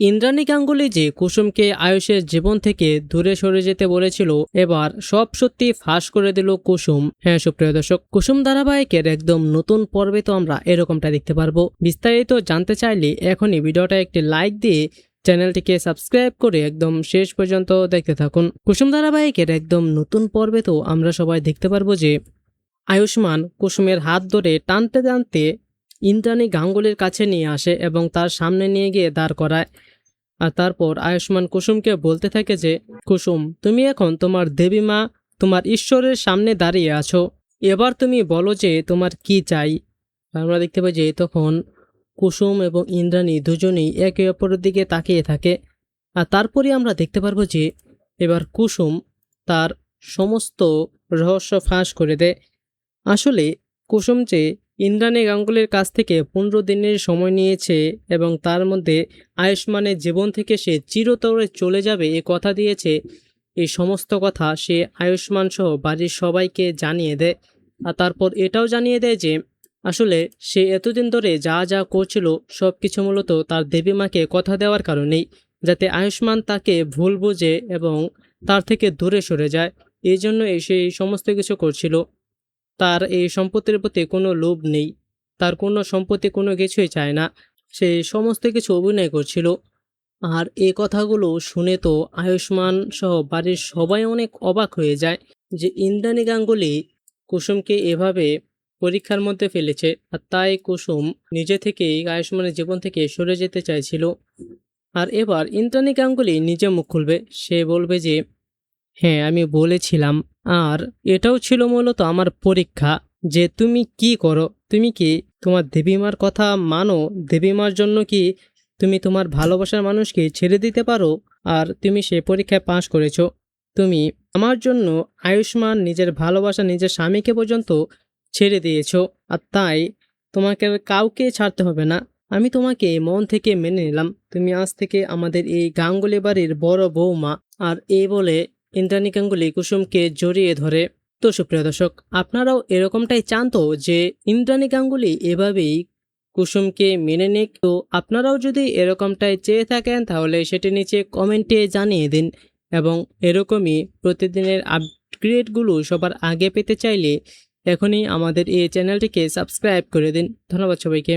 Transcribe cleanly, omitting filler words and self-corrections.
ইন্দ্রাণী গাঙ্গুলি যে কুসুমকে আয়ুষের জীবন থেকে দূরে সরে যেতে বলেছিল, এবার সব সত্যি ফাঁস করে দিল কুসুম। হ্যাঁ সুপ্রিয় দর্শক, কুসুম ধারাবাহিকের একদম নতুন পর্বে তো আমরা এরকমটা দেখতে পারবো। বিস্তারিত জানতে চাইলে এখনই ভিডিওটা একটি লাইক দিয়ে চ্যানেলটিকে সাবস্ক্রাইব করে একদম শেষ পর্যন্ত দেখতে থাকুন। কুসুম ধারাবাহিকের একদম নতুন পর্বে তো আমরা সবাই দেখতে পারবো যে আয়ুষ্মান কুসুমের হাত ধরে টানতে টানতে ইন্দ্রাণী গাঙ্গুলির কাছে নিয়ে আসে এবং তার সামনে নিয়ে গিয়ে দাঁড় করায়। আর তারপর আয়ুষ্মান কুসুমকে বলতে থাকে যে, কুসুম, তুমি এখন তোমার দেবী মা, তোমার ঈশ্বরের সামনে দাঁড়িয়ে আছো, এবার তুমি বলো যে তোমার কি চাই। আমরা দেখতে পাই যে তখন কুসুম এবং ইন্দ্রাণী দুজনেই একে অপরের দিকে তাকিয়ে থাকে। আর তারপরে আমরা দেখতে পারবো যে এবার কুসুম তার সমস্ত রহস্য ফাঁস করে দেয়। আসলে কুসুম যে ইন্দ্রাণী গাঙ্গুলির কাছ থেকে 15 দিনের সময় নিয়েছে এবং তার মধ্যে আয়ুষ্মানের জীবন থেকে সে চিরতরে চলে যাবে এ কথা দিয়েছে, এই সমস্ত কথা সে আয়ুষ্মান সহ বাড়ির সবাইকে জানিয়ে দেয়। আর তারপর এটাও জানিয়ে দেয় যে আসলে সে এতদিন ধরে যা যা করছিল সব কিছু মূলত তার দেবীমাকে কথা দেওয়ার কারণেই, যাতে আয়ুষ্মান তাকে ভুল বুঝে এবং তার থেকে দূরে সরে যায়। এই জন্যই সে এই সমস্ত কিছু করছিল। তার এই সম্পত্তির প্রতি কোনো লোভ নেই, তার কোনো সম্পত্তি কোনো কিছুই চায় না, সে সমস্ত কিছু অভিনয় করছিল। আর এই কথাগুলো শুনে তো আয়ুষ্মান সহ বাড়ির সবাই অনেক অবাক হয়ে যায় যে ইন্দ্রাণী গাঙ্গুলি কুসুমকে এভাবে পরীক্ষার মধ্যে ফেলেছে। আর তাই কুসুম নিজে থেকেই আয়ুষ্মানের জীবন থেকে সরে যেতে চাইছিল। আর এবার ইন্দ্রাণী গাঙ্গুলি নিজে মুখ খুলবে, সে বলবে যে হ্যাঁ আমি বলেছিলাম, আর এটাও ছিল মূলত আমার পরীক্ষা যে তুমি কি করো, তুমি কি তোমার দেবীমার কথা মানো, দেবীমার জন্য কি তুমি তোমার ভালোবাসার মানুষকে ছেড়ে দিতে পারো। আর তুমি সে পরীক্ষায় পাশ করেছো। তুমি আমার জন্য আয়ুষ্মান নিজের ভালোবাসা নিজের স্বামীকে পর্যন্ত ছেড়ে দিয়েছো। আর তাই তোমাকে আর কাউকে ছাড়তে হবে না, আমি তোমাকে মন থেকে মেনে নিলাম, তুমি আজ থেকে আমাদের এই গাঙ্গুলি বাড়ির বড় বৌমা। আর এই বলে ইন্দ্রাণী গাঙ্গুলি কুসুমকে জড়িয়ে ধরে। তো সুপ্রিয় দর্শক, আপনারাও এরকমটাই চান তো যে ইন্দ্রাণী গাঙ্গুলি এভাবেই কুসুমকে মেনে নিক? তো আপনারাও যদি এরকমটাই চেয়ে থাকেন তাহলে সেটি নিচে কমেন্টে জানিয়ে দিন। এবং এরকমই প্রতিদিনের আপগ্রেডগুলো সবার আগে পেতে চাইলে এখনই আমাদের এই চ্যানেলটিকে সাবস্ক্রাইব করে দিন। ধন্যবাদ সবাইকে।